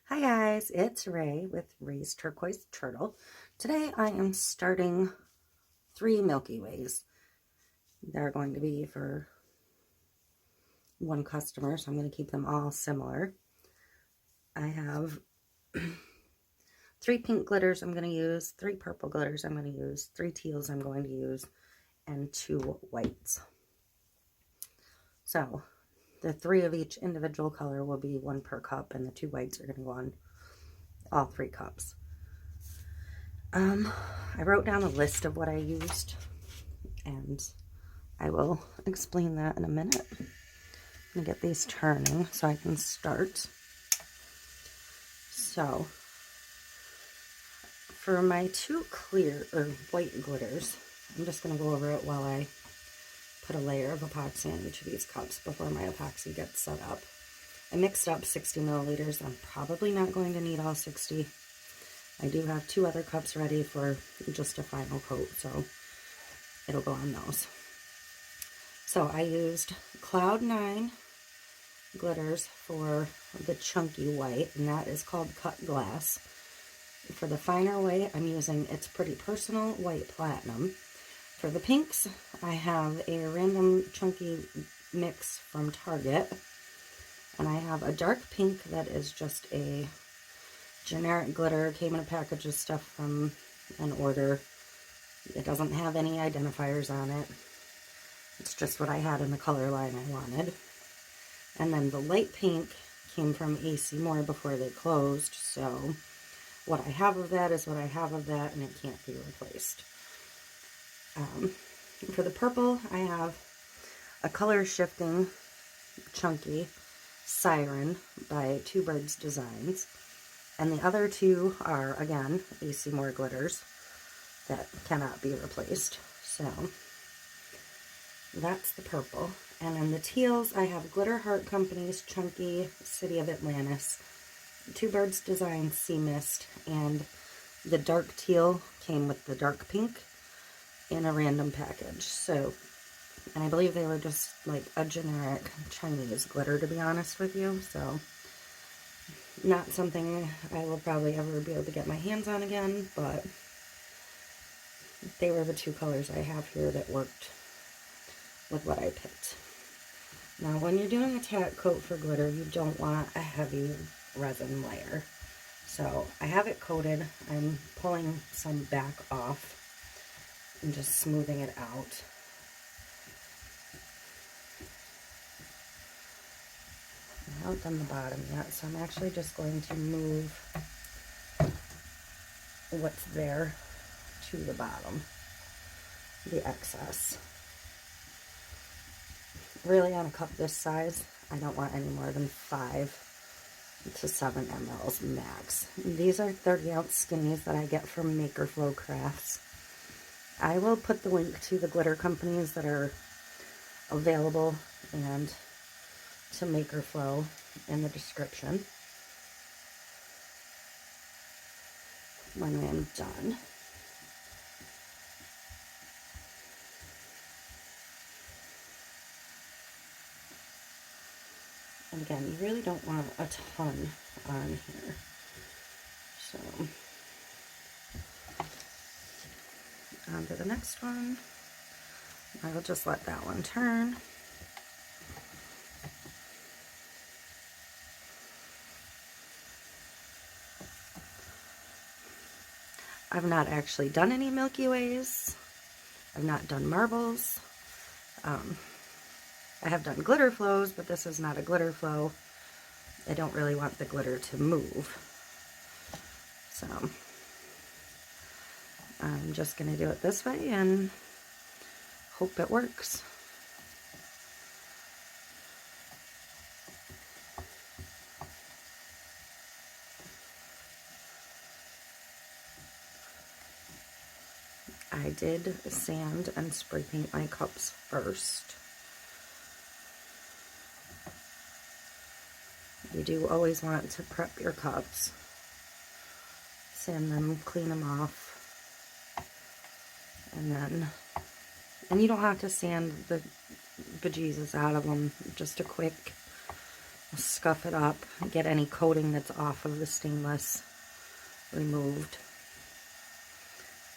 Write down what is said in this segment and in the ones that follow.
Hi guys, it's Ray with Ray's Turquoise Turtle. Today I am starting 3 Milky Ways. They're going to be for one customer, so I'm going to keep them all similar. I have 3 pink glitters I'm going to use, 3 purple glitters I'm going to use, 3 teals I'm going to use, and 2 whites. So the 3 of each individual color will be 1 per cup, and the 2 whites are going to go on all 3 cups. I wrote down a list of what I used, and I will explain that in a minute. I'm going to get these turning so I can start. So, for my 2 clear or white glitters, I'm just going to go over it while I put a layer of epoxy on each of these cups before my epoxy gets set up. I mixed up 60 milliliters. I'm probably not going to need all 60. I do have 2 other cups ready for just a final coat, so it'll go on those. So I used Cloud 9 glitters for the chunky white, and that is called Cut Glass. For the finer white, I'm using It's Pretty Personal White Platinum. For the pinks, I have a random chunky mix from Target, and I have a dark pink that is just a generic glitter. Came in a package of stuff from an order. It doesn't have any identifiers on it. It's just what I had in the color line I wanted. And then the light pink came from AC Moore before they closed, so what I have of that is what I have of that, and it can't be replaced. For the purple, I have a color shifting chunky Siren by Two Birds Designs. And the other 2 are, again, AC Moore glitters that cannot be replaced. So that's the purple. And in the teals, I have Glitter Heart Company's Chunky City of Atlantis, Two Birds Design Sea Mist, and the dark teal came with the dark pink in a random package. So, and I believe they were just like a generic Chinese glitter, to be honest with you. So not something I will probably ever be able to get my hands on again, but they were the 2 colors I have here that worked with what I picked. Now, when you're doing a tack coat for glitter, you don't want a heavy resin layer. So I have it coated. I'm pulling some back off and just smoothing it out. I haven't done the bottom yet, so I'm actually just going to move what's there to the bottom, the excess. Really, on a cup this size, I don't want any more than 5 to 7 mLs max. These are 30-ounce skinnies that I get from Maker Flow Crafts. I will put the link to the glitter companies that are available and to Maker Flow in the description when I am done. And again, you really don't want a ton on here. So, on to the next one. I will just let that one turn. I've not actually done any Milky Ways. I've not done marbles. I have done glitter flows, but this is not a glitter flow. I don't really want the glitter to move. So I'm just going to do it this way and hope it works. I did sand and spray paint my cups first. You do always want to prep your cups. Sand them, clean them off. And you don't have to sand the bejesus out of them. Just a quick I'll scuff it up, get any coating that's off of the stainless removed,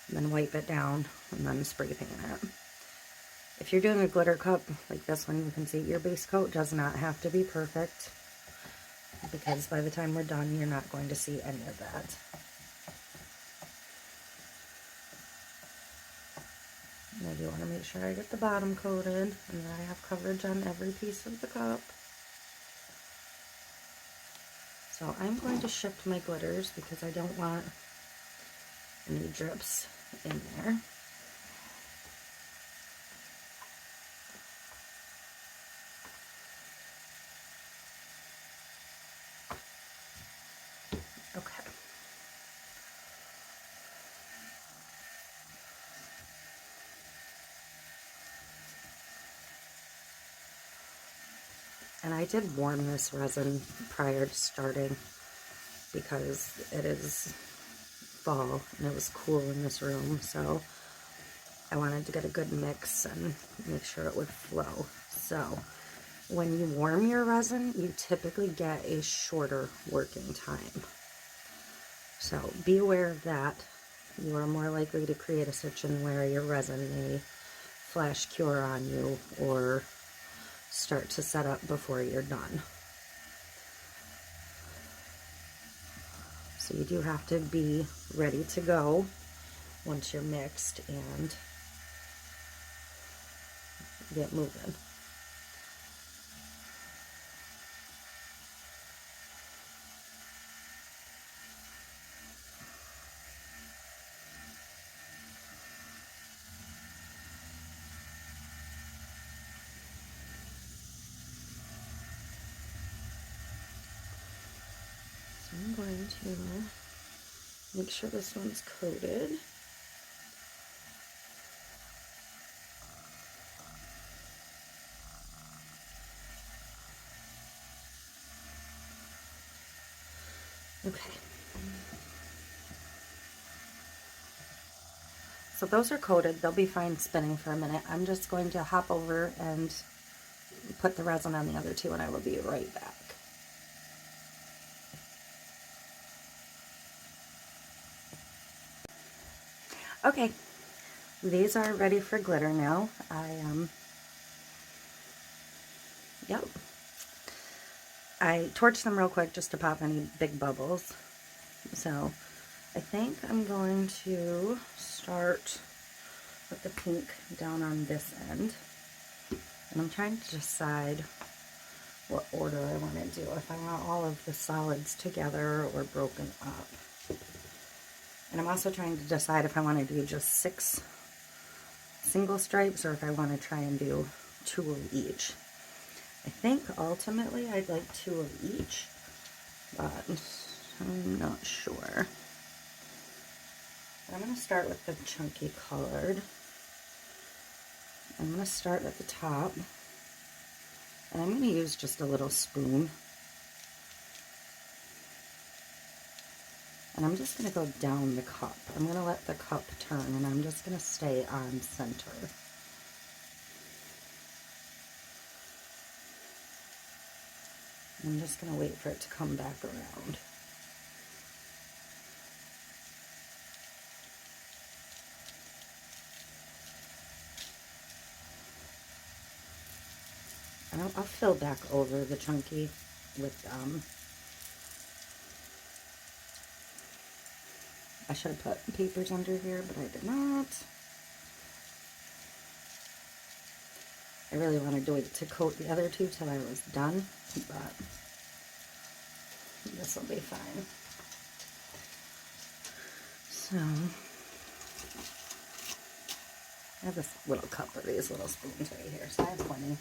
and then wipe it down, and then spray paint it. If you're doing a glitter cup like this one, you can see your base coat does not have to be perfect, because by the time we're done, you're not going to see any of that. And I do want to make sure I get the bottom coated and that I have coverage on every piece of the cup. So I'm going to shift my glitters because I don't want any drips in there. Okay. And I did warm this resin prior to starting because it is fall and it was cool in this room, so I wanted to get a good mix and make sure it would flow. So when you warm your resin, you typically get a shorter working time. So be aware of that. You are more likely to create a situation where your resin may flash cure on you or start to set up before you're done. So you do have to be ready to go once you're mixed and get moving. So I'm going to make sure this one's coated. Okay. So those are coated. They'll be fine spinning for a minute. I'm just going to hop over and put the resin on the other two, and I will be right back. Okay, these are ready for glitter now. I torched them real quick just to pop any big bubbles. So I think I'm going to start with the pink down on this end. And I'm trying to decide what order I want to do. If I want all of the solids together or broken up. And I'm also trying to decide if I want to do just 6 single stripes or if I want to try and do 2 of each. I think ultimately I'd like 2 of each, but I'm not sure. But I'm going to start with the chunky colored. I'm going to start at the top, and I'm going to use just a little spoon. And I'm just going to go down the cup. I'm going to let the cup turn, and I'm just going to stay on center. I'm just going to wait for it to come back around. And I'll fill back over the chunky with, I should have put papers under here, but I did not. I really wanted to wait to coat the other two till I was done, but this will be fine. So, I have this little cup of these little spoons right here, so I have plenty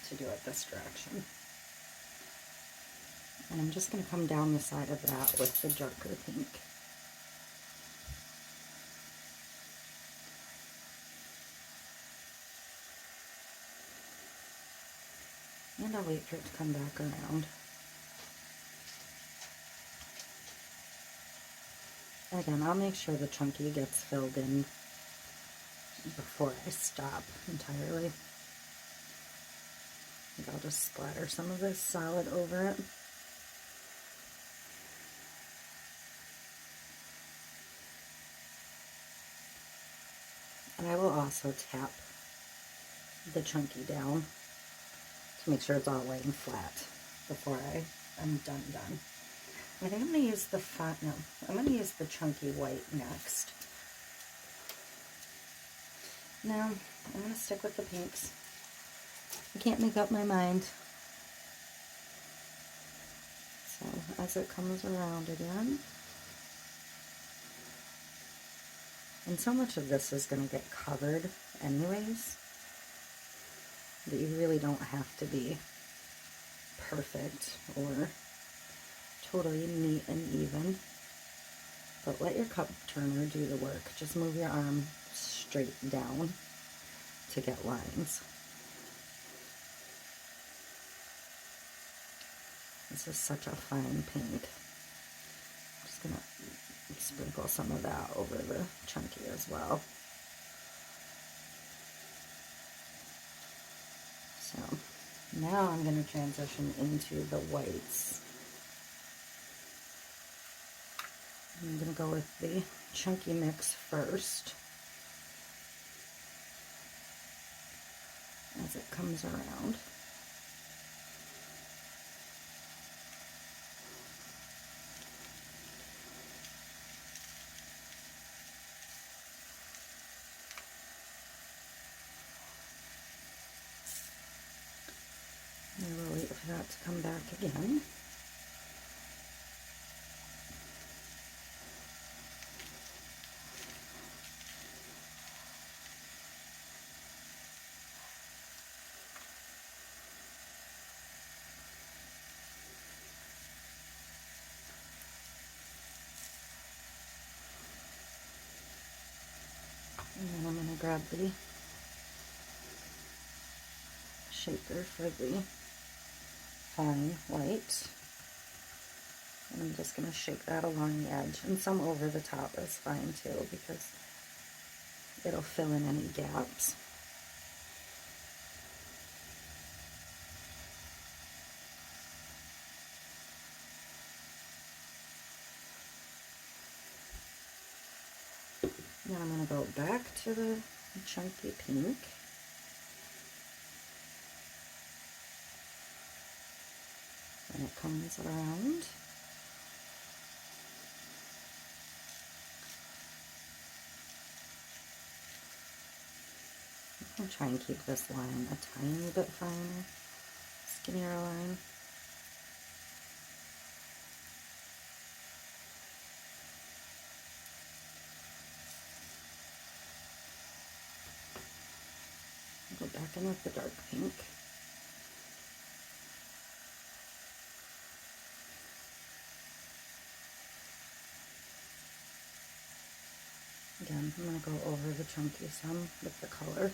to do it this direction. And I'm just going to come down the side of that with the darker pink. And I'll wait for it to come back around. And again, I'll make sure the chunky gets filled in before I stop entirely. I think I'll just splatter some of this solid over it. And I will also tap the chunky down to make sure it's all laying flat before I'm done. I think I'm going to use the I'm going to use the chunky white next. Now, I'm going to stick with the pinks. I can't make up my mind. So, as it comes around again, and so much of this is going to get covered anyways, that you really don't have to be perfect or totally neat and even. But let your cup turner do the work. Just move your arm straight down to get lines. This is such a fine pink. I'm just going to sprinkle some of that over the chunky as well. So now I'm going to transition into the whites. I'm going to go with the chunky mix first as it comes around. I will wait for that to come back again. And then I'm going to grab the shaker for the fine white. And I'm just going to shake that along the edge. And some over the top is fine too, because it'll fill in any gaps. Now I'm going to go back to the chunky pink. And it comes around. I'm try and keep this line a tiny bit finer, skinnier line. Go back in with the dark pink. Again, I'm going to go over the chunky some with the color.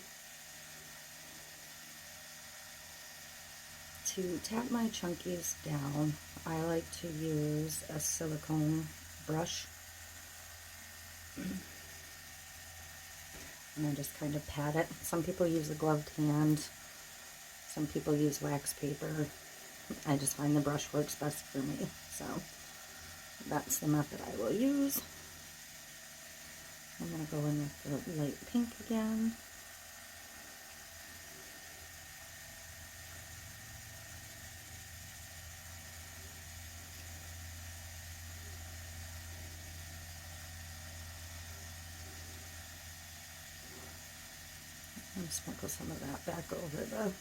To tap my chunkies down, I like to use a silicone brush. And I just kind of pat it. Some people use a gloved hand. Some people use wax paper. I just find the brush works best for me. So that's the method I will use. I'm going to go in with the light pink again. And sprinkle some of that back over the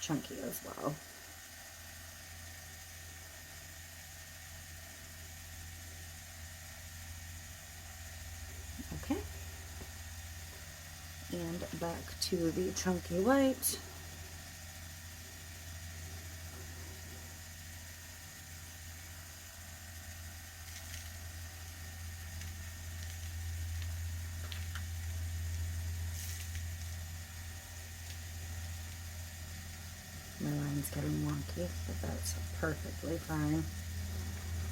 chunky as well. Okay. And back to the chunky white. My line's getting wonky, but that's perfectly fine.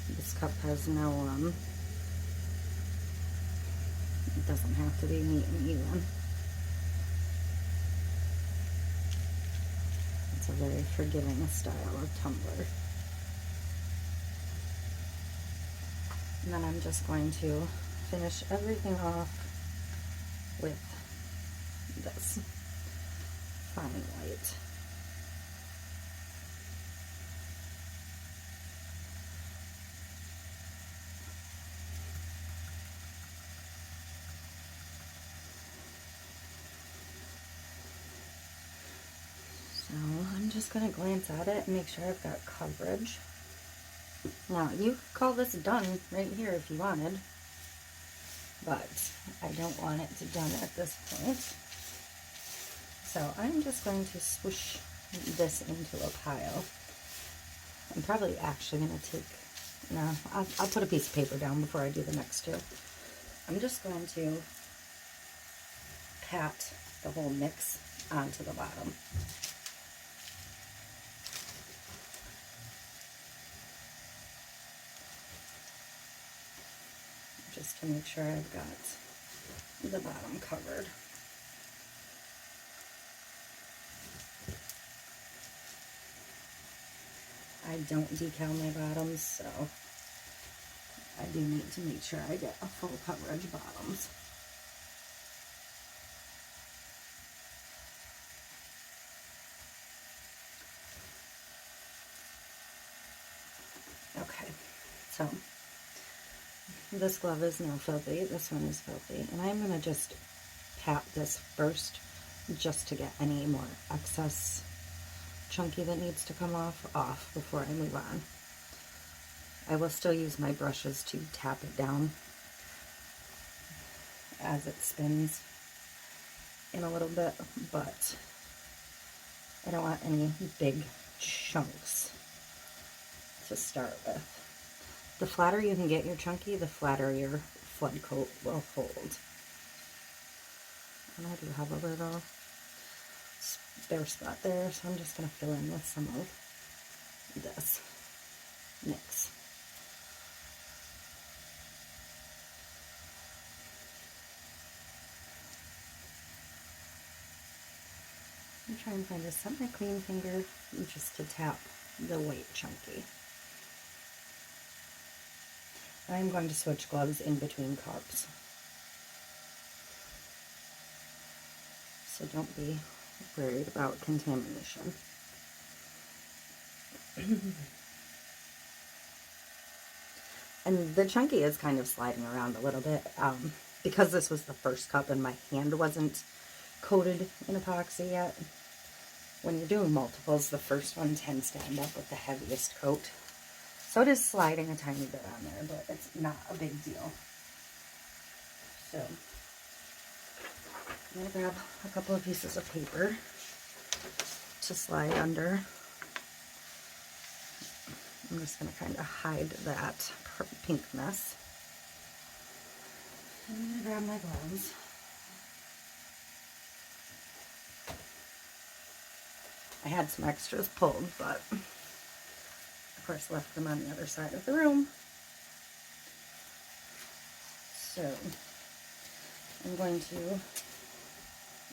This cup has no, it doesn't have to be neat and even. It's a very forgiving style of tumbler. And then I'm just going to finish everything off with this fine white. So I'm just going to glance at it and make sure I've got coverage. Now, you could call this done right here if you wanted, but I don't want it to done at this point. So I'm just going to swoosh this into a pile. I'm probably actually going to take, no, I'll put a piece of paper down before I do the next two. I'm just going to pat the whole mix onto the bottom. Just to make sure I've got the bottom covered. I don't decal my bottoms, so I do need to make sure I get a full coverage bottoms. Okay, so this glove is now filthy, this one is filthy, and I'm going to just pat this first just to get any more excess chunky that needs to come off before I move on. I will still use my brushes to tap it down as it spins in a little bit, but I don't want any big chunks to start with. The flatter you can get your chunky, the flatter your flood coat will hold. And I do have a little spare spot there, so I'm just going to fill in with some of this mix. I'm trying to find a semi-clean finger just to tap the white chunky. I'm going to switch gloves in between cups, so don't be worried about contamination. And the chunky is kind of sliding around a little bit because this was the first cup and my hand wasn't coated in epoxy yet. When you're doing multiples, the first one tends to end up with the heaviest coat. So it is sliding a tiny bit on there, but it's not a big deal. So I'm going to grab a couple of pieces of paper to slide under. I'm just going to kind of hide that pink mess. I'm going to grab my gloves. I had some extras pulled, but of course left them on the other side of the room. So I'm going to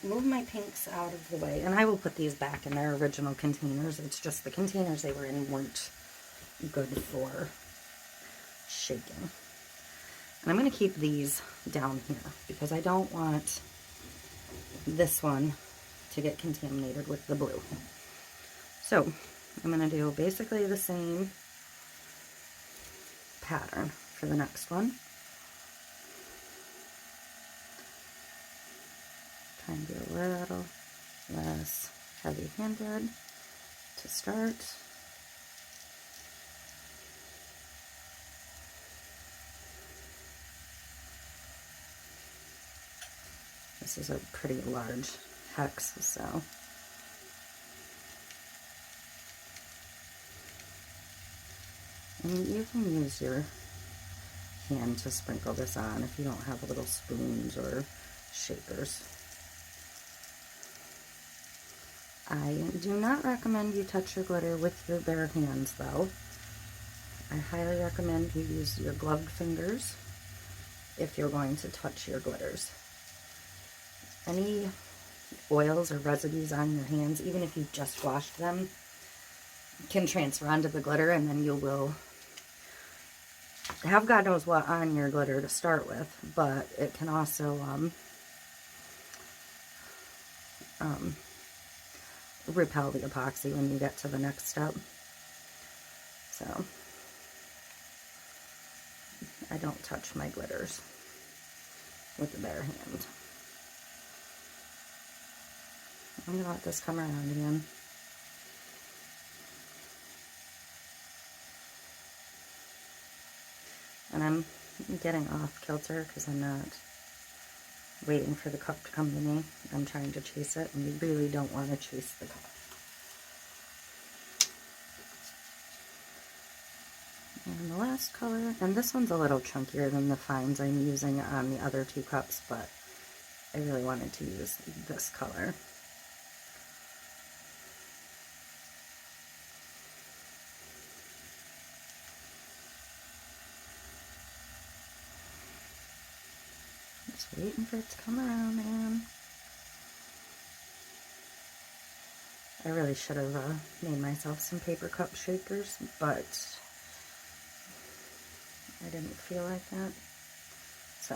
move my pinks out of the way, and I will put these back in their original containers. It's just the containers they were in weren't good for shaking. And I'm going to keep these down here because I don't want this one to get contaminated with the blue. So I'm going to do basically the same pattern for the next one. Try and be a little less heavy-handed to start. This is a pretty large hex, so and you can use your hand to sprinkle this on if you don't have little spoons or shakers. I do not recommend you touch your glitter with your bare hands, though. I highly recommend you use your gloved fingers if you're going to touch your glitters. Any oils or residues on your hands, even if you just washed them, can transfer onto the glitter, and then you will have God knows what on your glitter to start with, but it can also repel the epoxy when you get to the next step. So I don't touch my glitters with the bare hand. I'm going to let this come around again. And I'm getting off kilter because I'm not waiting for the cup to come to me. I'm trying to chase it, and you really don't want to chase the cup. And the last color, and this one's a little chunkier than the fines I'm using on the other two cups, but I really wanted to use this color. Just waiting for it to come around, man. I really should have made myself some paper cup shakers, but I didn't feel like that. So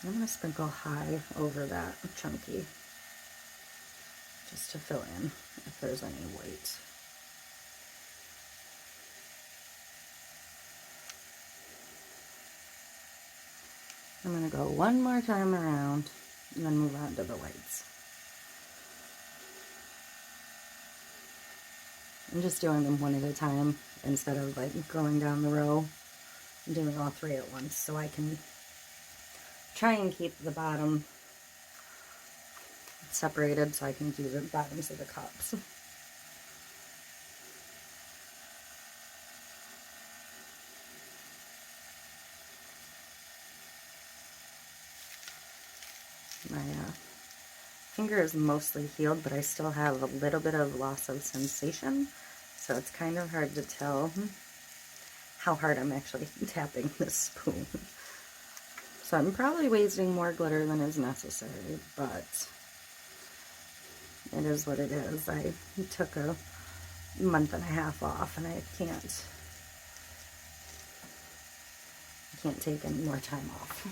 I'm going to sprinkle high over that chunky, just to fill in if there's any white. I'm going to go one more time around and then move on to the whites. I'm just doing them one at a time instead of like going down the row and doing all three at once, so I can try and keep the bottom separated so I can do the bottoms of the cups. My finger is mostly healed, but I still have a little bit of loss of sensation, so it's kind of hard to tell how hard I'm actually tapping this spoon. So I'm probably wasting more glitter than is necessary, but it is what it is. I took a month and a half off, and I can't take any more time off.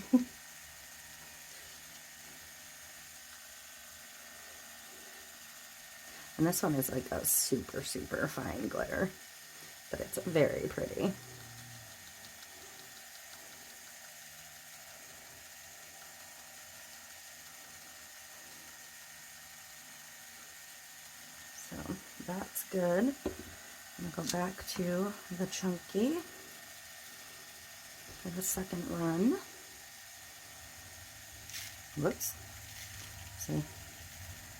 And this one is like a super, super fine glitter, but it's very pretty. So that's good. I'm going to go back to the chunky for the second run. Whoops. See?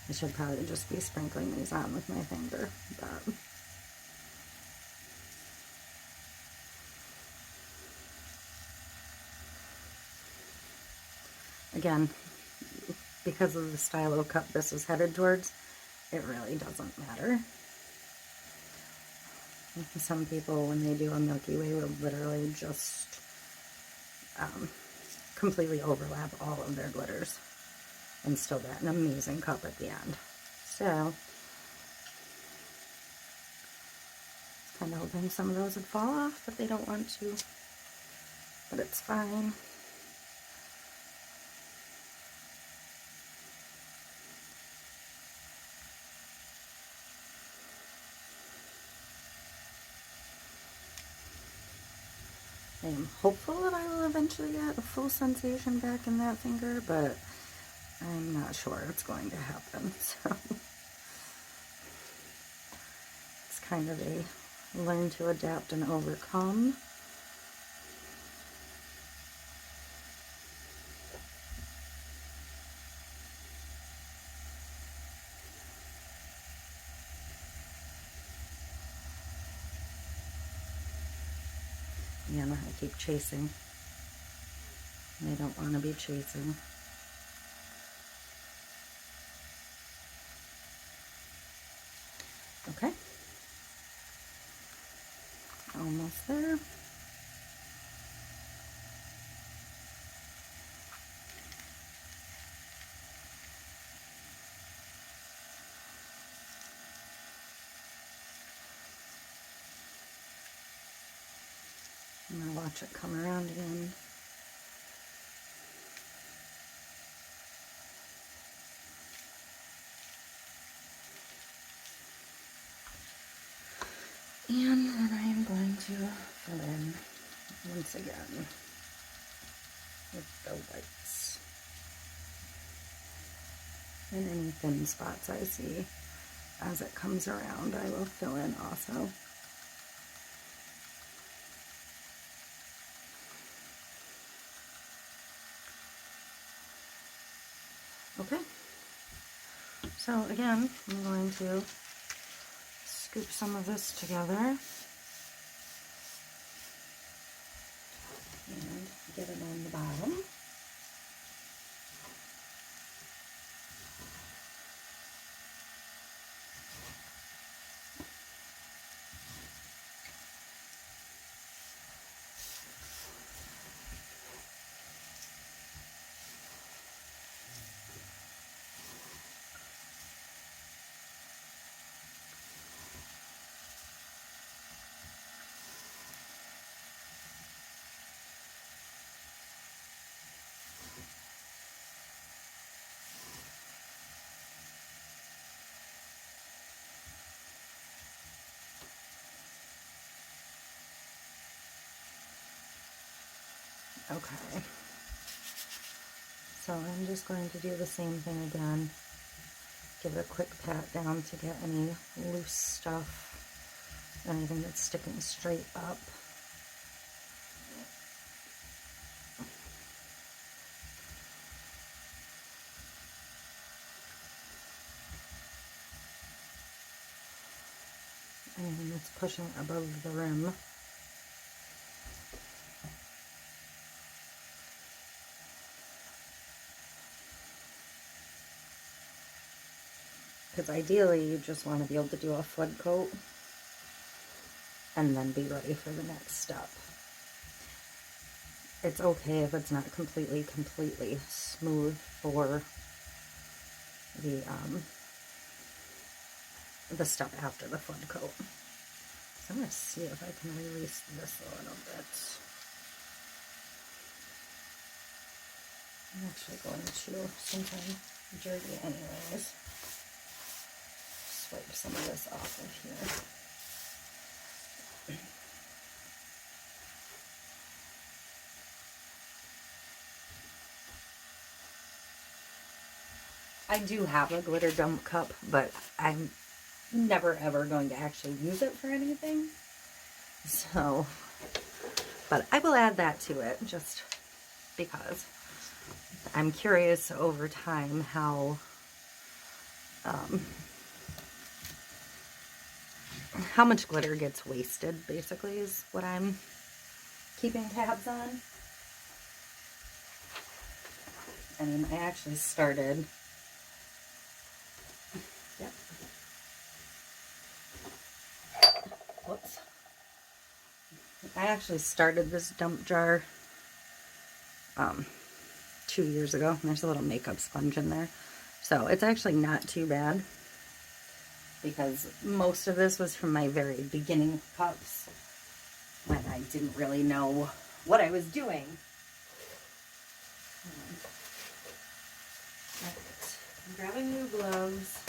I should probably just be sprinkling these on with my finger, but again, because of the style of cup this is headed towards, it really doesn't matter. Some people, when they do a Milky Way, will literally just completely overlap all of their glitters and still get an amazing cup at the end. So, kind of hoping some of those would fall off, but they don't want to. But it's fine. I am hopeful that I will eventually get a full sensation back in that finger, but I'm not sure it's going to happen. So it's kind of a learn to adapt and overcome. And I keep chasing. I don't want to be chasing. Okay. Almost there. I'm going to watch it come around again. And then I am going to fill in once again with the whites. And any thin spots I see as it comes around, I will fill in also. Okay. So again, I'm going to scoop some of this together and get it on the bottom. Okay, so I'm just going to do the same thing again. Give it a quick pat down to get any loose stuff, anything that's sticking straight up. Anything that's pushing above the rim. Because ideally you just want to be able to do a flood coat and then be ready for the next step. It's okay if it's not completely smooth for the step after the flood coat. So I'm going to see if I can release this a little bit. I'm actually going to, since I'm dirty anyways, swipe some of this off of here. I do have a glitter dump cup, but I'm never ever going to actually use it for anything. So, but I will add that to it just because I'm curious over time how much glitter gets wasted, basically, is what I'm keeping tabs on. I mean, I actually started, yep. Whoops. I actually started this dump jar 2 years ago. There's a little makeup sponge in there. So it's actually not too bad, because most of this was from my very beginning cups when I didn't really know what I was doing. Alright, I'm grabbing new gloves.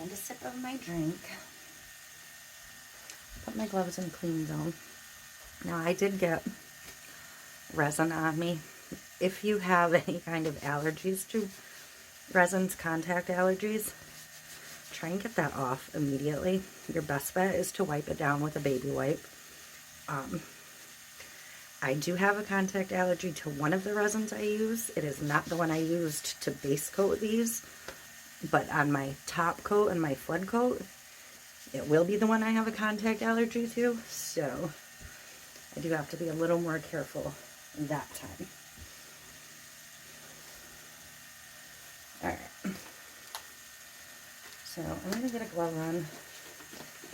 And a sip of my drink. Put my gloves in clean zone. Now I did get resin on me. If you have any kind of allergies to resins, contact allergies, try and get that off immediately. Your best bet is to wipe it down with a baby wipe. I do have a contact allergy to one of the resins I use. It is not the one I used to base coat these, but on my top coat and my flood coat, it will be the one I have a contact allergy to, so I do have to be a little more careful that time. Alright, so I'm going to get a glove on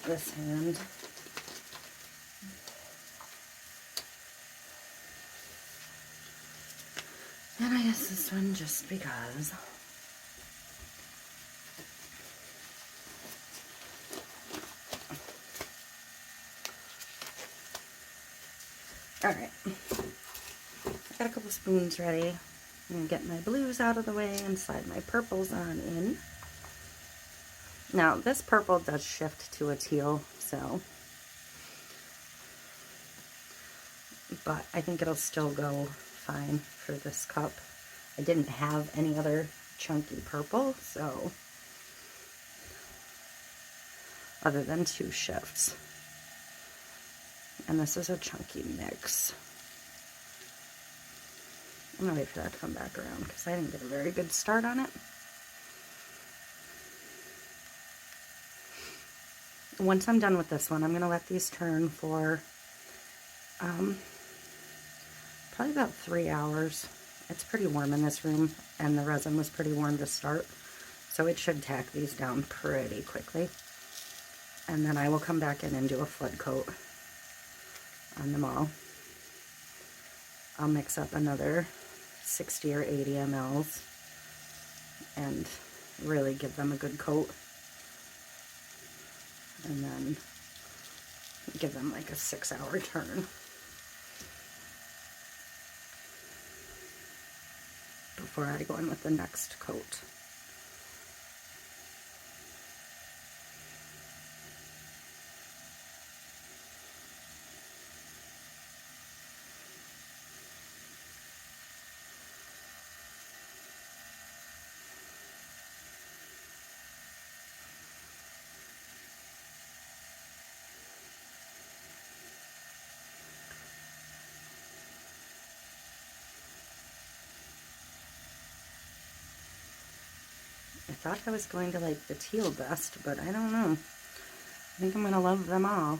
this hand. And I guess this one just because. Alright. I got a couple spoons ready. I'm going to get my blues out of the way and slide my purples on in. Now, this purple does shift to a teal, so. But I think it'll still go fine for this cup. I didn't have any other chunky purple, so. Other than 2 shifts. And this is a chunky mix. I'm going to wait for that to come back around because I didn't get a very good start on it. Once I'm done with this one, I'm going to let these turn for probably about 3 hours. It's pretty warm in this room, and the resin was pretty warm to start, so it should tack these down pretty quickly. And then I will come back in and do a flood coat on them all. I'll mix up another 60 or 80 mLs and really give them a good coat. And then give them like a 6-hour turn before I go in with the next coat. I thought I was going to like the teal best, but I don't know. I think I'm going to love them all.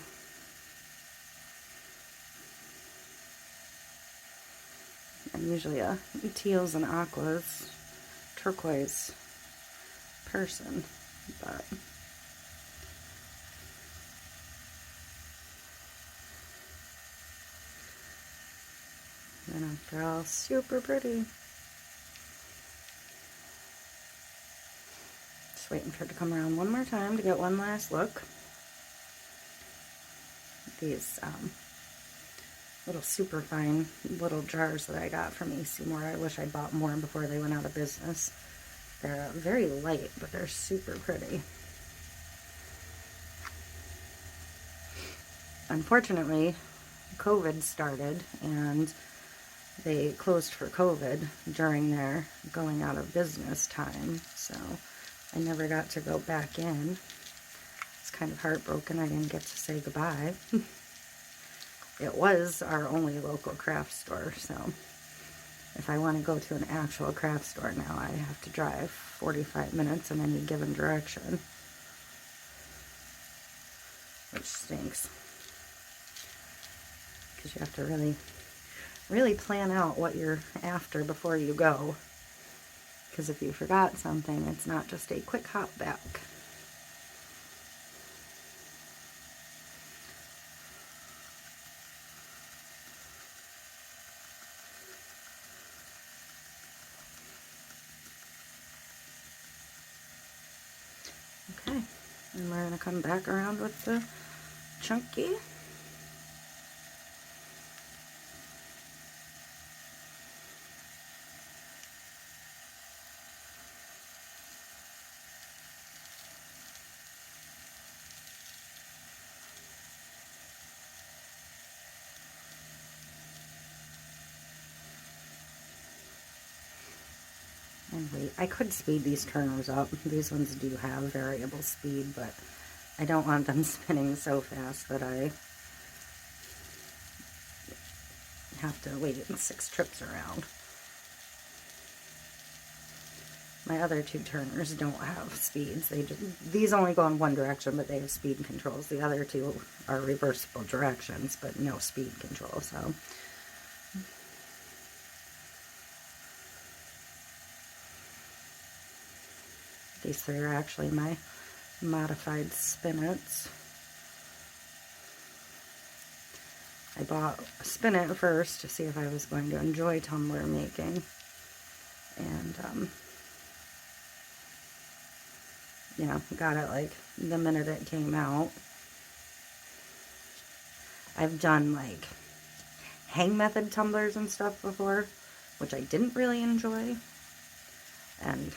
I'm usually a teals and aquas, turquoise person, but they're all super pretty. Just waiting for it to come around one more time to get one last look. These little super fine little jars that I got from Seymour. I wish I'd bought more before they went out of business. They're very light, but they're super pretty. Unfortunately, COVID started and they closed for COVID during their going out of business time, so I never got to go back in. It's kind of heartbroken I didn't get to say goodbye. It was our only local craft store, so if I want to go to an actual craft store now, I have to drive 45 minutes in any given direction, which stinks, because you have to really plan out what you're after before you go, because if you forgot something, it's not just a quick hop back. Okay, and we're going to come back around with the chunky. And wait, I could speed these turners up. These ones do have variable speed, but I don't want them spinning so fast that I have to wait 6 trips around. My other 2 turners don't have speeds. These only go in one direction, but they have speed controls. The other 2 are reversible directions, but no speed control, so. These 3 are actually my modified spinets. I bought a spinet first to see if I was going to enjoy tumbler making, And, yeah, got it like the minute it came out. I've done like hang method tumblers and stuff before, which I didn't really enjoy. And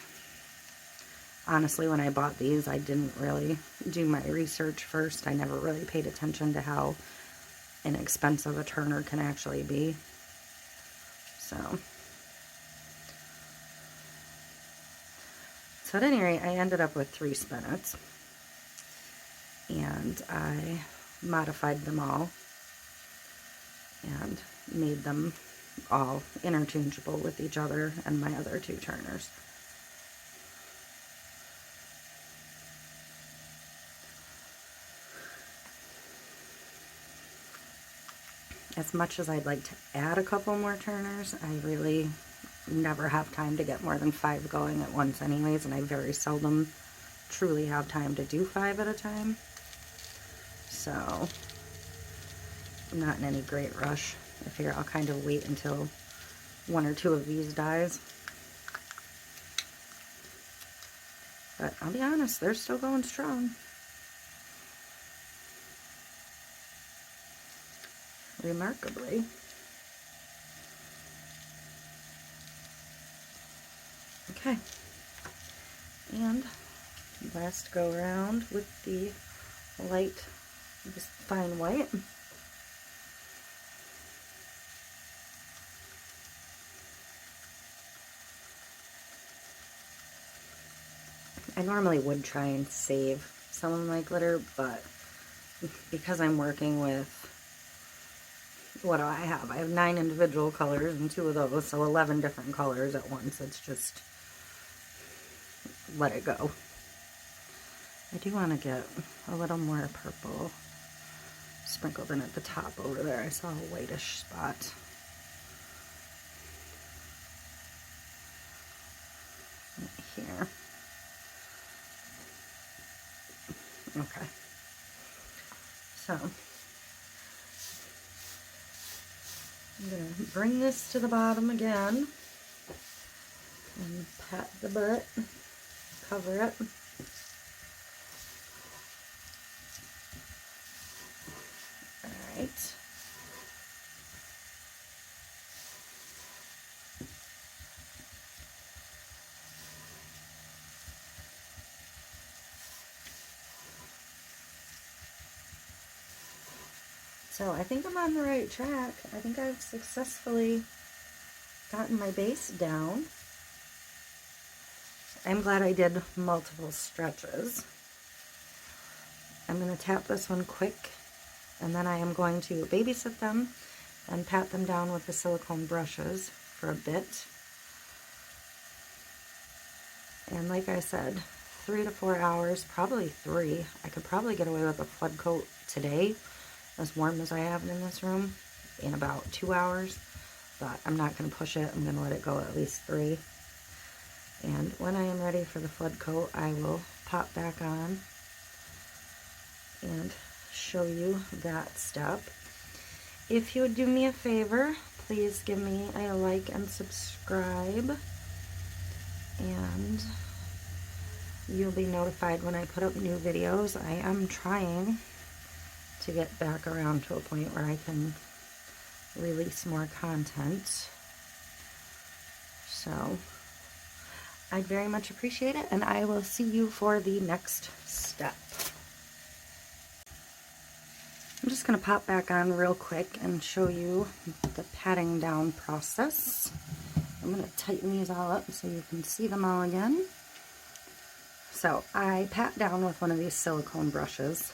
honestly, when I bought these, I didn't really do my research first. I never really paid attention to how inexpensive a turner can actually be. So at any rate, I ended up with 3 spinets, and I modified them all and made them all interchangeable with each other and my other 2 turners. As much as I'd like to add a couple more turners, I really never have time to get more than 5 going at once anyways, and I very seldom truly have time to do 5 at a time. So I'm not in any great rush. I figure I'll kind of wait until 1 or 2 of these dies. But I'll be honest, they're still going strong. Remarkably. Okay, and last go around with the light, this fine white. I normally would try and save some of my glitter, but because I'm working with, what do I have? I have 9 individual colors and 2 of those, so 11 different colors at once. It's just, let it go. I do want to get a little more purple sprinkled in at the top over there. I saw a whitish spot. Right here. Okay. So, I'm going to bring this to the bottom again and pat the butt, cover it. Alright. So I think I'm on the right track. I think I've successfully gotten my base down. I'm glad I did multiple stretches. I'm going to tap this one quick, and then I am going to babysit them and pat them down with the silicone brushes for a bit. And like I said, 3 to 4 hours, probably 3. I could probably get away with a flood coat today, as warm as I have it in this room, in about 2 hours, but I'm not going to push it. I'm going to let it go at least 3. And when I am ready for the flood coat, I will pop back on and show you that step. If you would do me a favor, please give me a like and subscribe, and you'll be notified when I put up new videos. I am trying to get back around to a point where I can release more content. So I'd very much appreciate it, and I will see you for the next step. I'm just going to pop back on real quick and show you the patting down process. I'm going to tighten these all up so you can see them all again. So I pat down with one of these silicone brushes.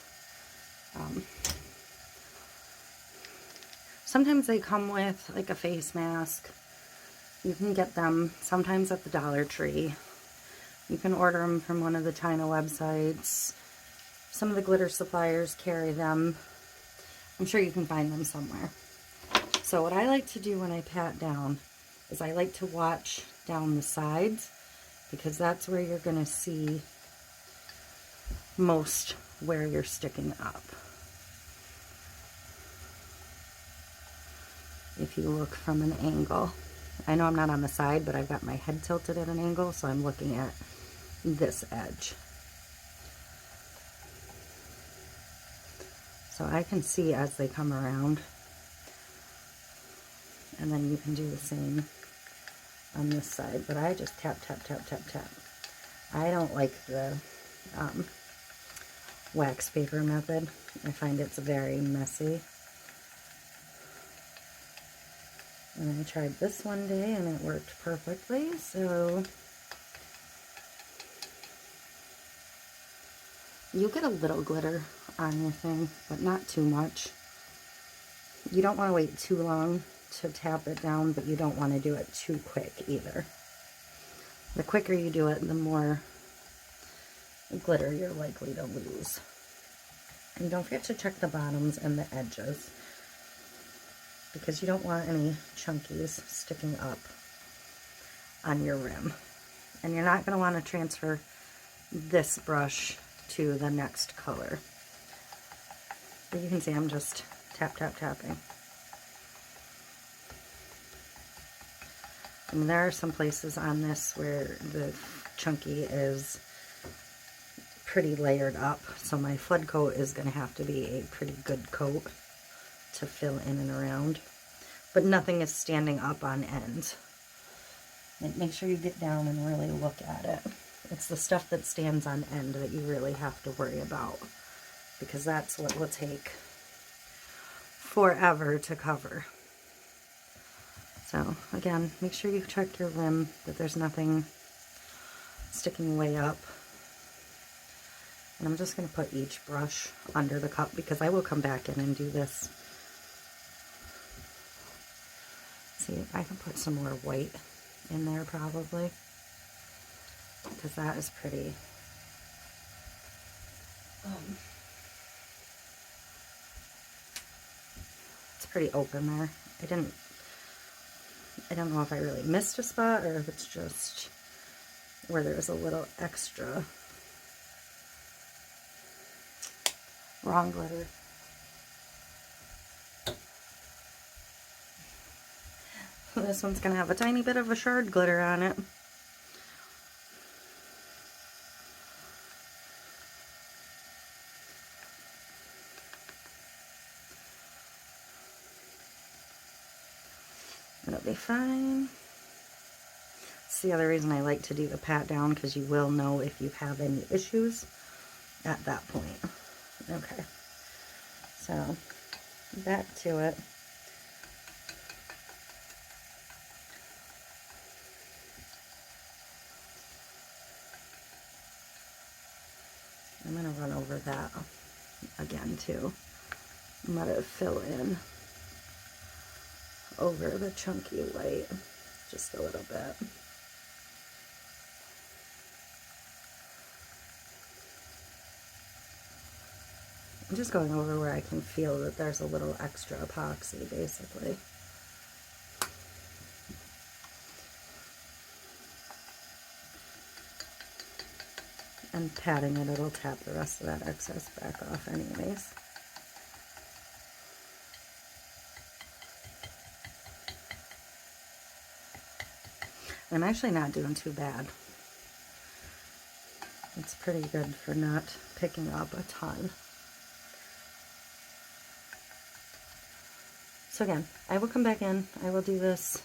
Sometimes they come with like a face mask. You can get them sometimes at the Dollar Tree. You can order them from one of the China websites. Some of the glitter suppliers carry them. I'm sure you can find them somewhere. So what I like to do when I pat down is I like to watch down the sides, because that's where you're going to see most where you're sticking up. If you look from an angle, I know I'm not on the side, but I've got my head tilted at an angle, so I'm looking at this edge. So I can see as they come around. And then you can do the same on this side, but I just tap, tap, tap, tap, tap. I don't like the wax paper method. I find it's very messy. And I tried this one day and it worked perfectly, so you'll get a little glitter on your thing, but not too much. You don't want to wait too long to tap it down, but you don't want to do it too quick either. The quicker you do it, the more glitter you're likely to lose. And don't forget to check the bottoms and the edges, because you don't want any chunkies sticking up on your rim. And you're not going to want to transfer this brush to the next color. But you can see I'm just tap, tap, tapping. And there are some places on this where the chunky is pretty layered up, so my flood coat is going to have to be a pretty good coat to fill in and around. But nothing is standing up on end. Like, make sure you get down and really look at it. It's the stuff that stands on end that you really have to worry about, because that's what will take forever to cover. So again, make sure you check your rim, that there's nothing sticking way up. And I'm just going to put each brush under the cup, because I will come back in and do this. See, I can put some more white in there probably, because that is pretty. It's pretty open there. I don't know if I really missed a spot or if it's just where there's a little extra. Wrong glitter. This one's going to have a tiny bit of a shard glitter on it. It'll be fine. It's the other reason I like to do the pat down, because you will know if you have any issues at that point. Okay, so back to it. I'm going to run over that again too. I'm going to fill in over the chunky white just a little bit. I'm just going over where I can feel that there's a little extra epoxy, basically. And patting it, it'll tap the rest of that excess back off anyways. I'm actually not doing too bad. It's pretty good for not picking up a ton. So again, I will come back in. I will do this.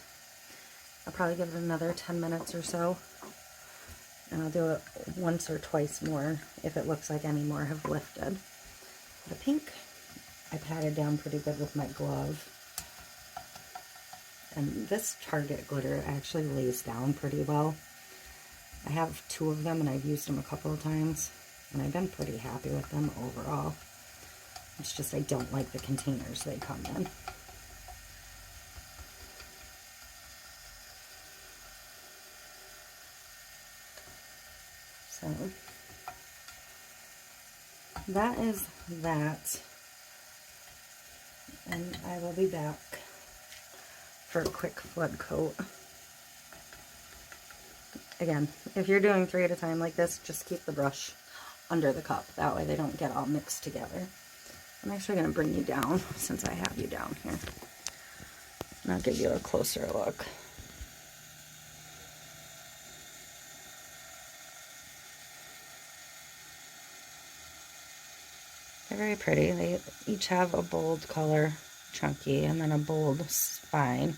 I'll probably give it another 10 minutes or so. And I'll do it once or twice more if it looks like any more have lifted. The pink, I patted down pretty good with my glove. And this Target glitter actually lays down pretty well. I have 2 of them and I've used them a couple of times. And I've been pretty happy with them overall. It's just I don't like the containers they come in. So that is that, and I will be back for a quick flood coat. Again, if you're doing 3 at a time like this, just keep the brush under the cup. That way they don't get all mixed together. I'm actually going to bring you down since I have you down here. And I'll give you a closer look. They're very pretty. They each have a bold color, chunky, and then a bold spine,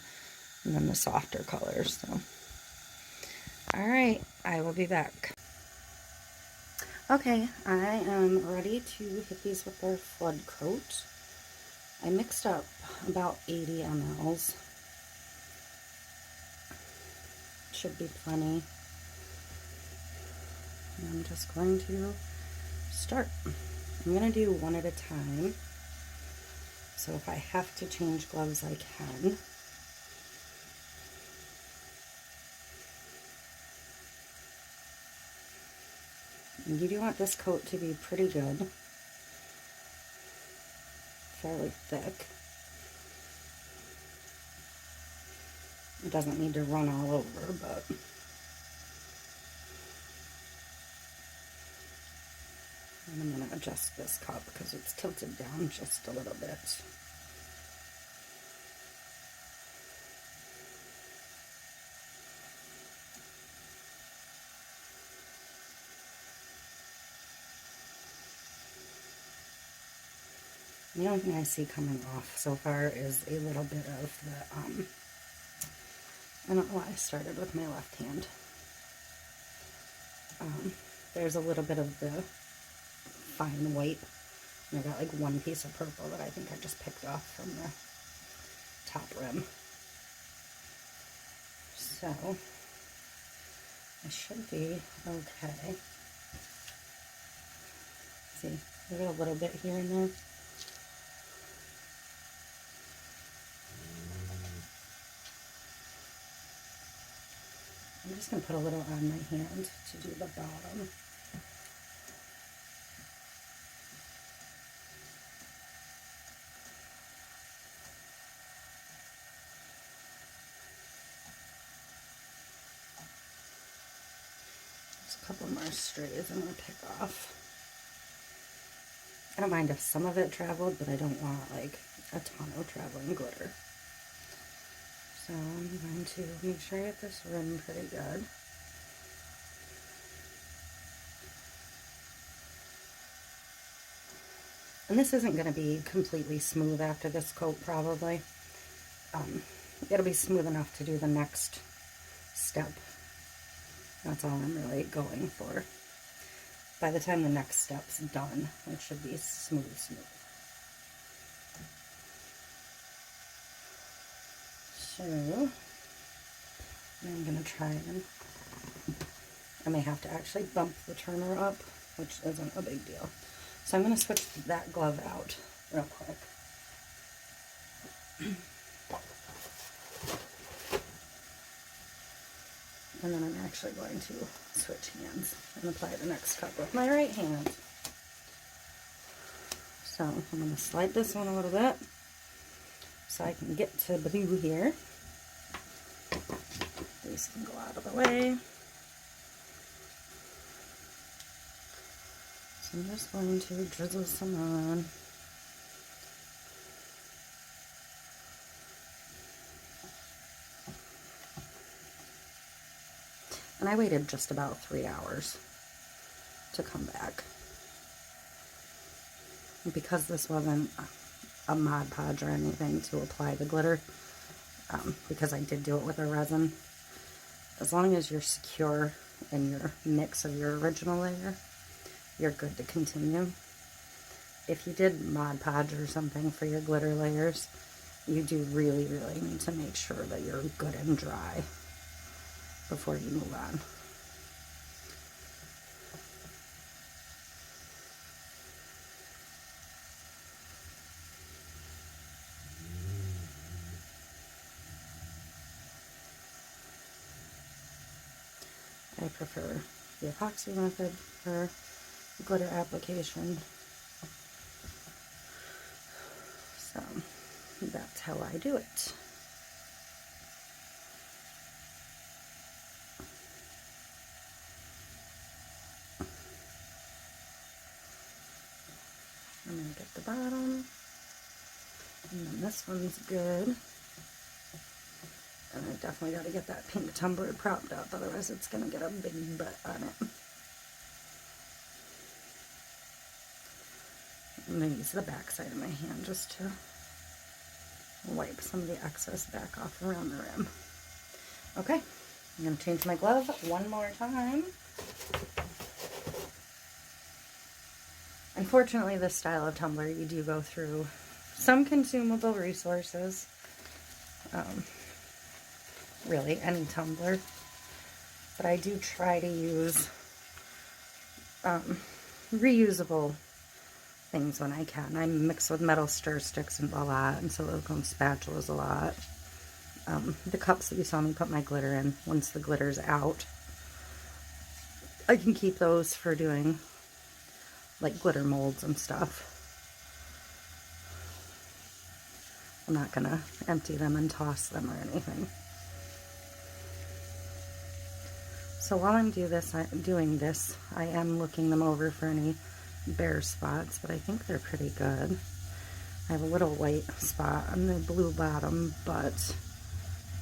and then the softer colors. So, all right, I will be back. Okay, I am ready to hit these with their flood coat. I mixed up about 80 mLs. Should be plenty. And I'm just going to start. I'm going to do one at a time. So if I have to change gloves, I can. And you do want this coat to be pretty good. Fairly thick. It doesn't need to run all over, but and I'm going to adjust this cup because it's tilted down just a little bit. The only thing I see coming off so far is a little bit of the, I don't know why I started with my left hand. There's a little bit of the fine white, and I got like one piece of purple that I think I just picked off from the top rim. So, I should be okay. See, I got a little bit here and there. I'm just going to put a little on my hand to do the bottom. There's a couple more strays I'm going to pick off. I don't mind if some of it traveled, but I don't want like a ton of traveling glitter. So I'm going to make sure I get this rim pretty good. And this isn't going to be completely smooth after this coat, probably. It'll be smooth enough to do the next step. That's all I'm really going for. By the time the next step's done, it should be smooth. So, I'm going to try and I may have to actually bump the turner up, which isn't a big deal. So I'm going to switch that glove out real quick. And then I'm actually going to switch hands and apply the next cup with my right hand. So I'm going to slide this one a little bit so I can get to blue here. These can go out of the way. So I'm just going to drizzle some on. And I waited just about 3 hours to come back. And because this wasn't a Mod Podge or anything to apply the glitter, because I did do it with a resin, as long as you're secure in your mix of your original layer, you're good to continue. If you did Mod Podge or something for your glitter layers, you do really need to make sure that you're good and dry before you move on. I prefer the epoxy method for glitter application. So that's how I do it. I'm going to get the bottom, and then this one's good. And I definitely got to get that pink tumbler propped up, otherwise it's going to get a big butt on it. I'm going to use the back side of my hand just to wipe some of the excess back off around the rim. Okay, I'm going to change my glove one more time. Unfortunately, this style of tumbler, you do go through some consumable resources. Really, any tumbler. But I do try to use reusable things when I can. I mix with metal stir sticks and a lot, and silicone spatulas a lot. The cups that you saw me put my glitter in, once the glitter's out, I can keep those for doing like glitter molds and stuff. I'm not gonna empty them and toss them or anything. So while I'm doing this, I am looking them over for any bare spots, but I think they're pretty good. I have a little white spot on the blue bottom, but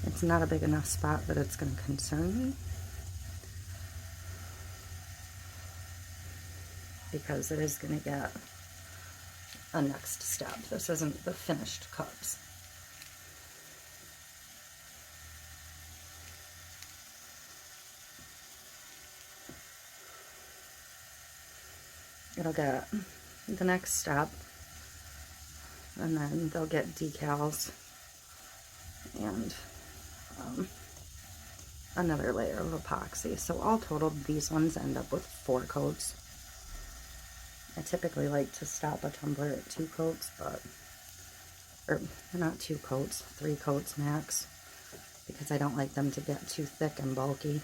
it's not a big enough spot that it's going to concern me, because it is going to get a next step. This isn't the finished cups. It'll get the next step, and then they'll get decals and another layer of epoxy. So all totaled, these ones end up with 4 coats. I typically like to stop a tumbler at 2 coats, or not 2 coats, 3 coats max, because I don't like them to get too thick and bulky.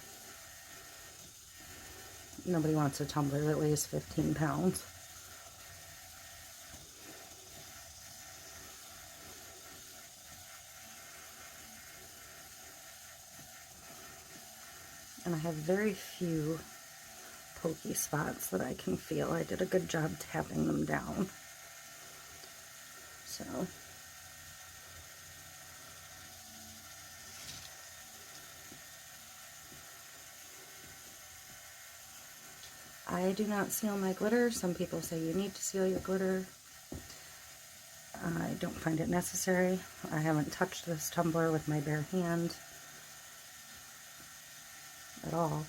Nobody wants a tumbler that weighs 15 pounds. And I have very few pokey spots that I can feel. I did a good job tapping them down. So I do not seal my glitter. Some people say you need to seal your glitter. I don't find it necessary. I haven't touched this tumbler with my bare hand at all.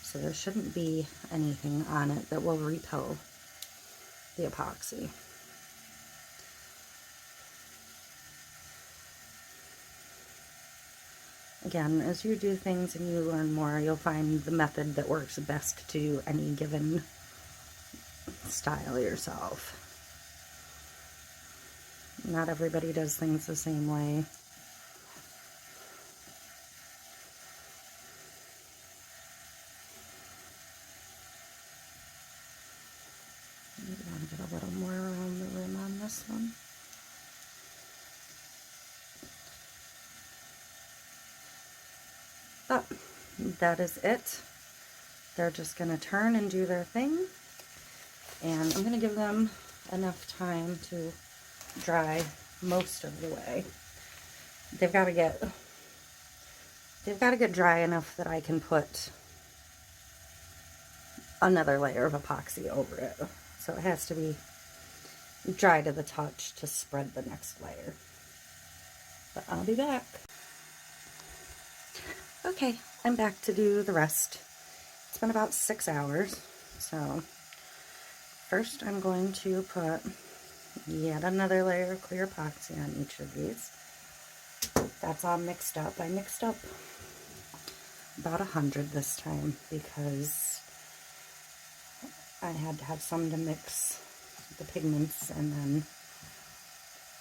So there shouldn't be anything on it that will repel the epoxy. Again, as you do things and you learn more, you'll find the method that works best to do any given style yourself. Not everybody does things the same way. Maybe I want to get a little more around the rim on this one. But that is it. They're just going to turn and do their thing. And I'm going to give them enough time to dry most of the way. They've got to get dry enough that I can put another layer of epoxy over it. So it has to be dry to the touch to spread the next layer. But I'll be back. Okay, I'm back to do the rest. It's been about 6 hours. So first I'm going to put yet another layer of clear epoxy on each of these. That's all mixed up. I mixed up about 100 this time because I had to have some to mix the pigments and then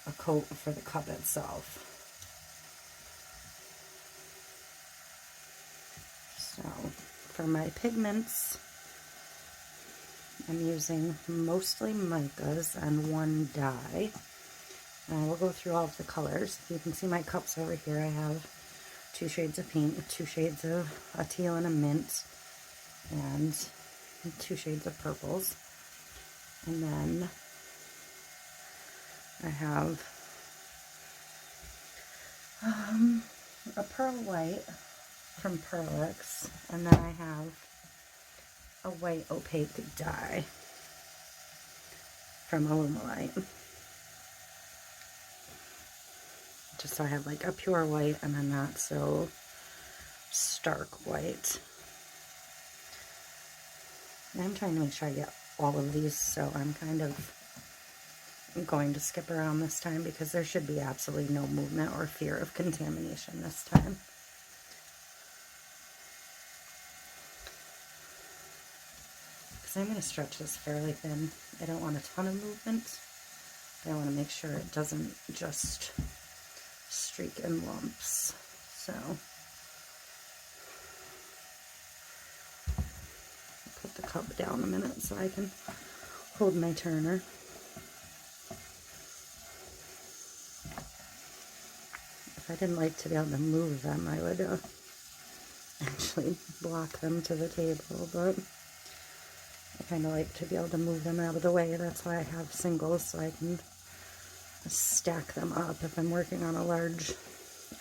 a coat for the cup itself. So for my pigments, I'm using mostly micas and 1 dye. And I will go through all of the colors. You can see my cups over here. I have 2 shades of pink, 2 shades of a teal and a mint, and 2 shades of purples. And then I have a pearl white from Pearlix, and then I have a white opaque dye from Illumilite. Just so I have like a pure white and a not so stark white. And I'm trying to make sure I get all of these, so I'm kind of going to skip around this time because there should be absolutely no movement or fear of contamination this time. Because I'm going to stretch this fairly thin. I don't want a ton of movement. I want to make sure it doesn't just streak in lumps. So I'll put the cup down a minute so I can hold my turner. If I didn't like to be able to move them, I would actually block them to the table, but I kind of like to be able to move them out of the way. That's why I have singles, so I can stack them up. If I'm working on a large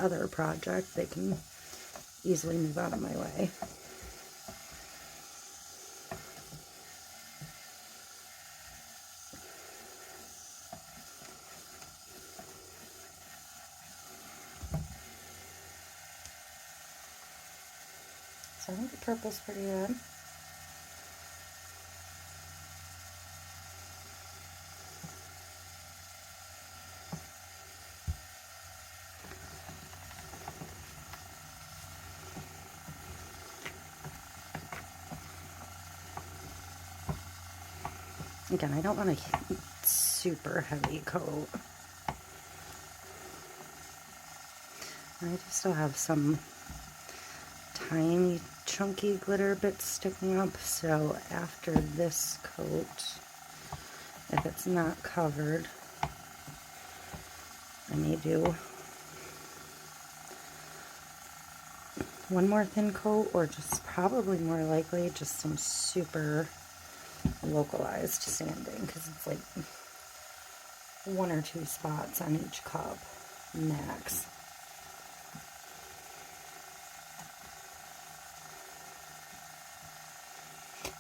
other project, they can easily move out of my way. So I think the purple's pretty good. Again, I don't want a super heavy coat. I still have some tiny chunky glitter bits sticking up, so after this coat, if it's not covered, I may do one more thin coat, or just probably more likely just some super localized sanding, because it's like 1 or 2 spots on each cup max.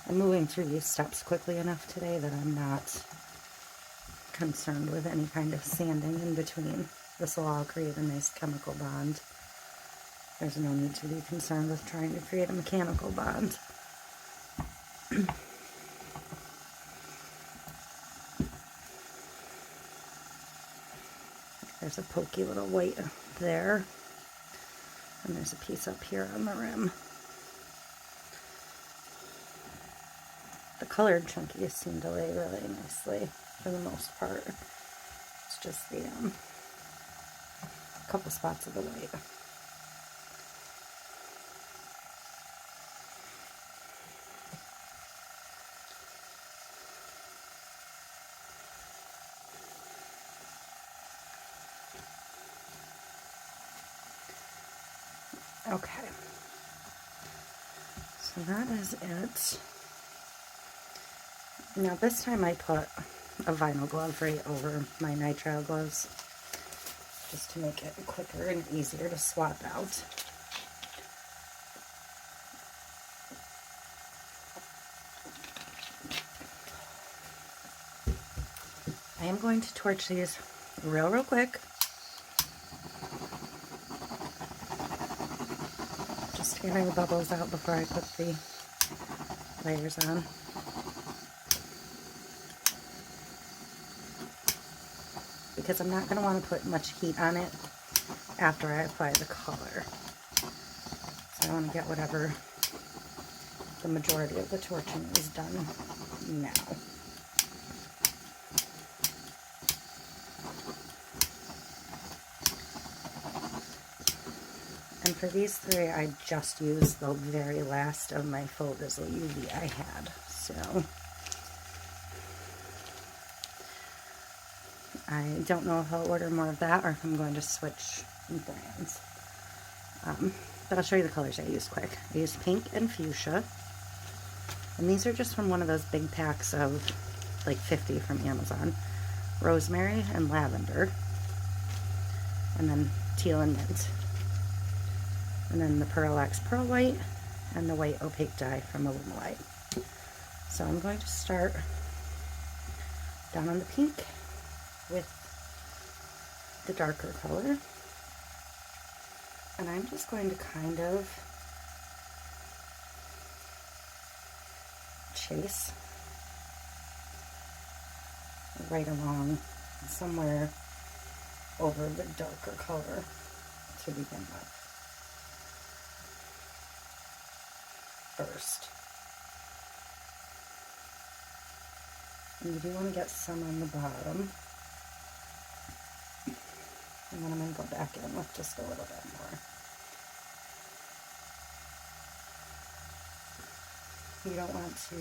I'm moving through these steps quickly enough today that I'm not concerned with any kind of sanding in between. This will all create a nice chemical bond. There's no need to be concerned with trying to create a mechanical bond. There's a pokey little white there, and there's a piece up here on the rim. The colored chunkies seem to lay really nicely for the most part. It's just the couple spots of the white. Okay, so that is it. Now this time I put a vinyl glove right over my nitrile gloves, just to make it quicker and easier to swap out. I am going to torch these real quick. Just to get any bubbles out before I put the layers on. Because I'm not going to want to put much heat on it after I apply the color. So I want to get whatever the majority of the torching is done now. And for these 3, I just used the very last of my faux Vizzle UV I had. So I don't know if I'll order more of that or if I'm going to switch brands. But I'll show you the colors I used quick. I used pink and fuchsia. And these are just from one of those big packs of like 50 from Amazon. Rosemary and lavender. And then teal and mint. And then the Pearl X Pearl White and the white opaque dye from Illumilite. So I'm going to start down on the pink with the darker color. And I'm just going to kind of chase right along somewhere over the darker color to begin with first. And you do want to get some on the bottom. And then I'm going to go back in with just a little bit more. You don't want to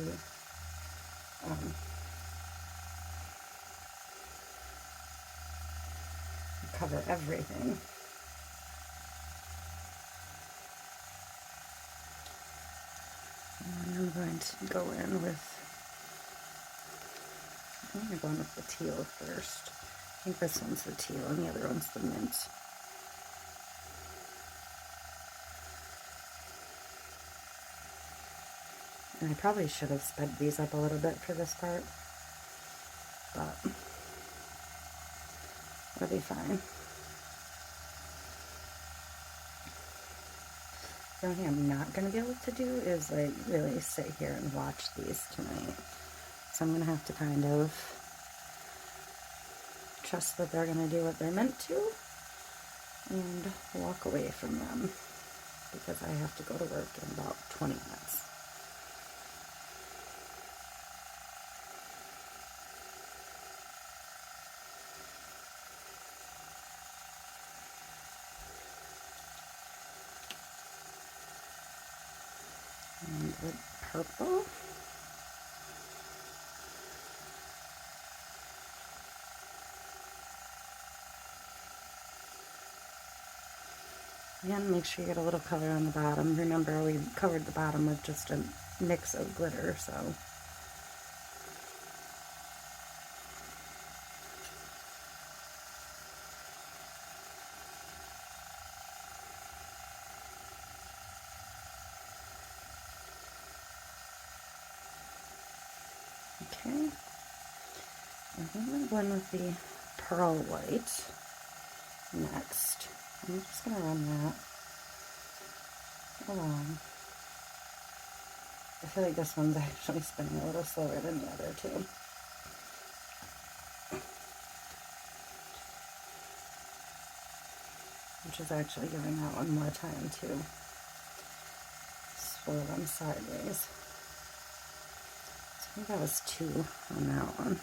cover everything. And I'm going to go in with, I'm going to go in with the teal first. I think this one's the teal and the other one's the mint. And I probably should have sped these up a little bit for this part, but it'll be fine. The only thing I'm not going to be able to do is like really sit here and watch these tonight. So I'm going to have to kind of trust that they're going to do what they're meant to and walk away from them because I have to go to work in about 20 minutes. And the purple. And make sure you get a little color on the bottom. Remember, we covered the bottom with just a mix of glitter, so. Okay. And then I'm going to go in with the pearl white next. I'm just going to run that along. I feel like this one's actually spinning a little slower than the other two. Which is actually giving that one more time to swirl them sideways. So I think that was 2 on that one.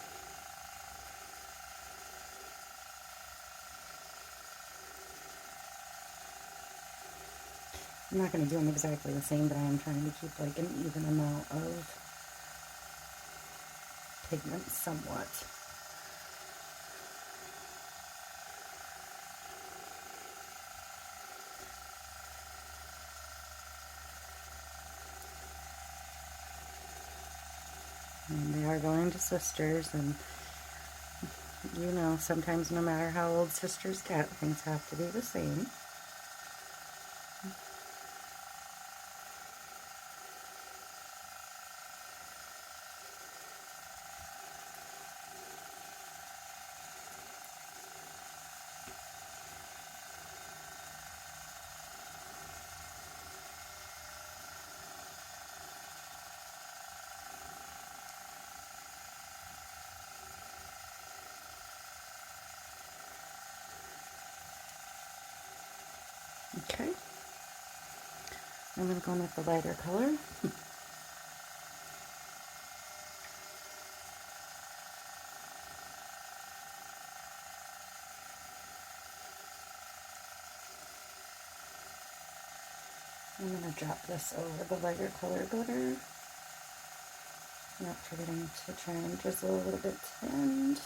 I'm not going to do them exactly the same, but I am trying to keep like an even amount of pigment somewhat. And they are going to sisters, and you know, sometimes no matter how old sisters get, things have to be the same. Okay, I'm going to go in with the lighter color. I'm going to drop this over the lighter color glitter. Not forgetting to try and drizzle a little bit to the end.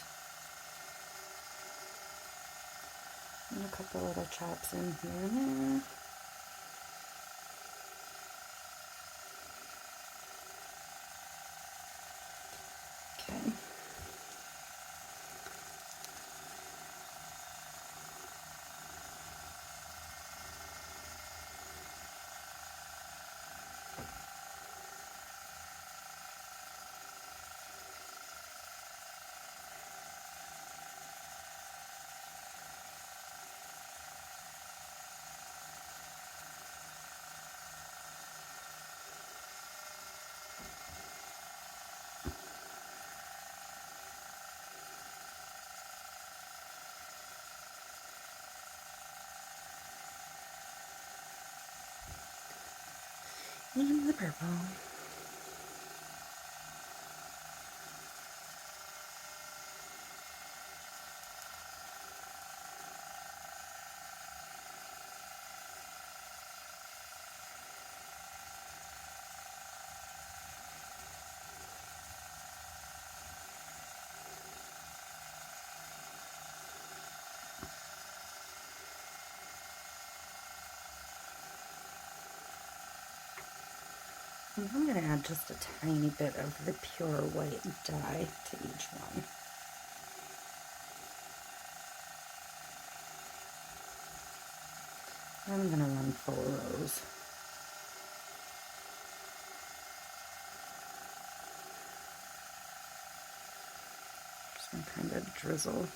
And a couple little chops in here and there. Okay. And the purple. And I'm going to add just a tiny bit of the pure white dye to each one. I'm going to run 4 rows. Just going to kind of drizzle.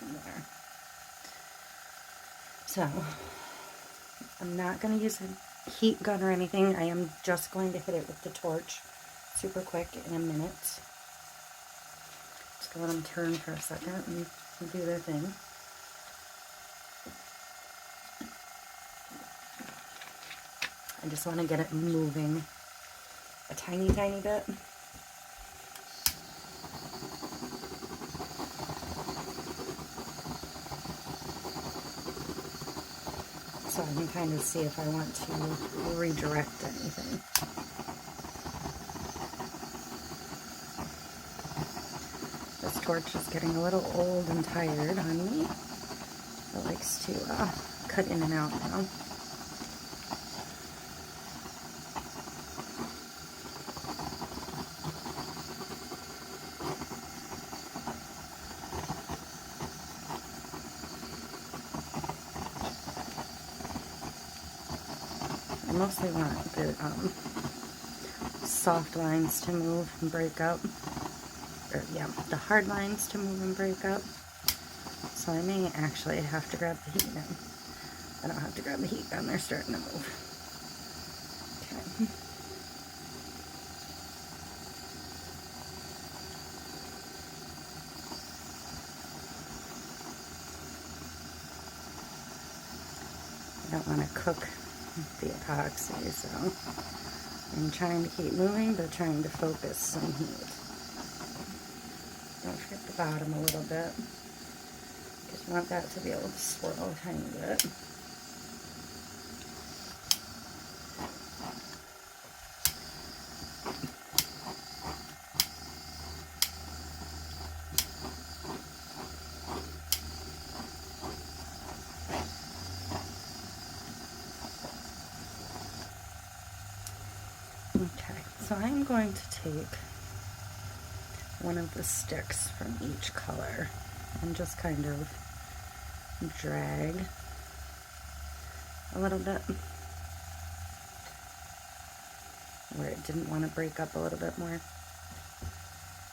There. So, I'm not going to use a heat gun or anything. I am just going to hit it with the torch super quick in a minute. Just going to let them turn for a second and do their thing. I just want to get it moving a tiny, tiny bit. So I can kind of see if I want to redirect anything. This torch is getting a little old and tired on me. It likes to cut in and out now. I mostly want the soft lines to move and break up. Or, yeah, the hard lines to move and break up. So I may actually have to grab the heat gun. I don't have to grab the heat gun, they're starting to move. Okay. I don't want to cook the epoxy, so I'm trying to keep moving, but trying to focus some heat. Don't forget the bottom a little bit, because you want that to be able to swirl a tiny bit. Okay, so I'm going to take one of the sticks from each color and just kind of drag a little bit where it didn't want to break up a little bit more,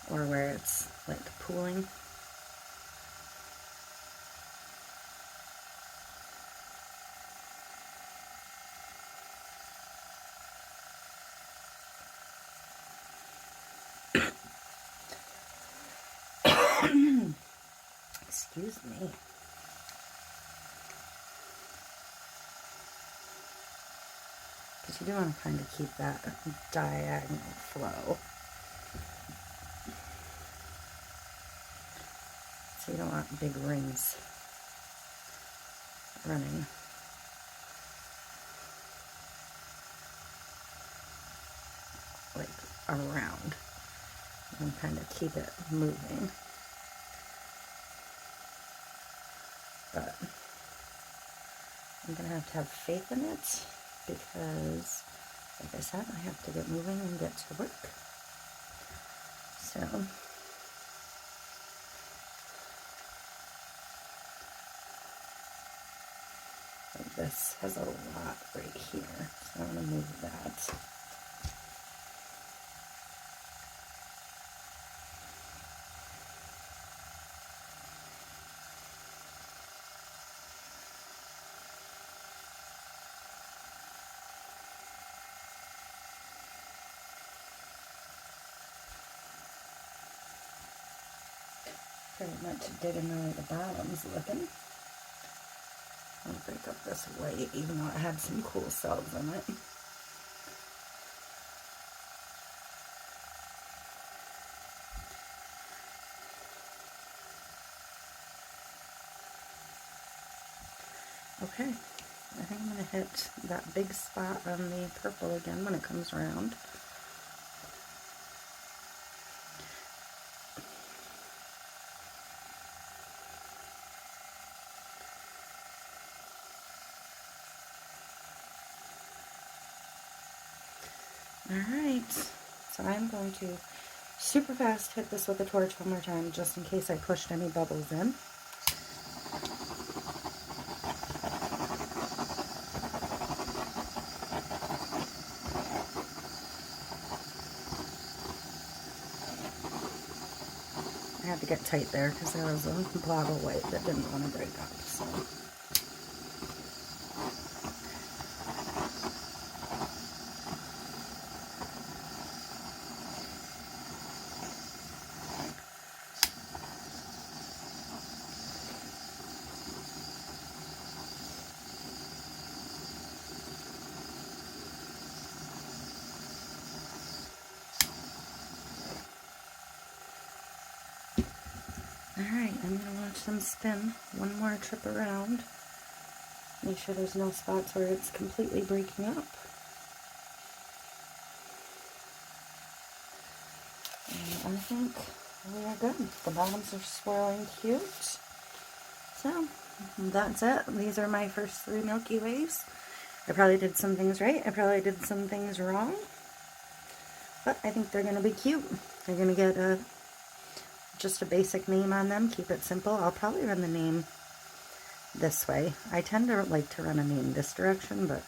or where it's like pooling. Excuse me. Because you do want to kind of keep that diagonal flow. So you don't want big rings running. Like around. And kind of keep it moving. But I'm going to have faith in it, because, like I said, I have to get moving and get to work. So, Like this has a lot right here, so I'm going to move that. Pretty much digging the way the bottom's looking. I'll break up this white, even though it had some cool cells in it. Okay, I think I'm going to hit that big spot on the purple again when it comes around. Alright, so I'm going to super fast hit this with a torch one more time just in case I pushed any bubbles in. I had to get tight there because there was a blob of white that didn't want to break up. So. Alright, I'm going to watch them spin one more trip around. Make sure there's no spots where it's completely breaking up. And I think we are good. The bottoms are swirling cute. So, that's it. These are my first 3 Milky Ways. I probably did some things right. I probably did some things wrong. But I think they're going to be cute. They're going to get just a basic name on them. Keep it simple. I'll probably run the name this way. I tend to like to run a name this direction, but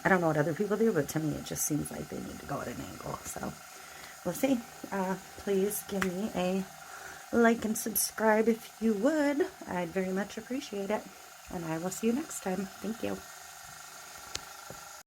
I don't know what other people do, but to me it just seems like they need to go at an angle. So we'll see. Please give me a like and subscribe if you would. I'd very much appreciate it. And I will see you next time. Thank you.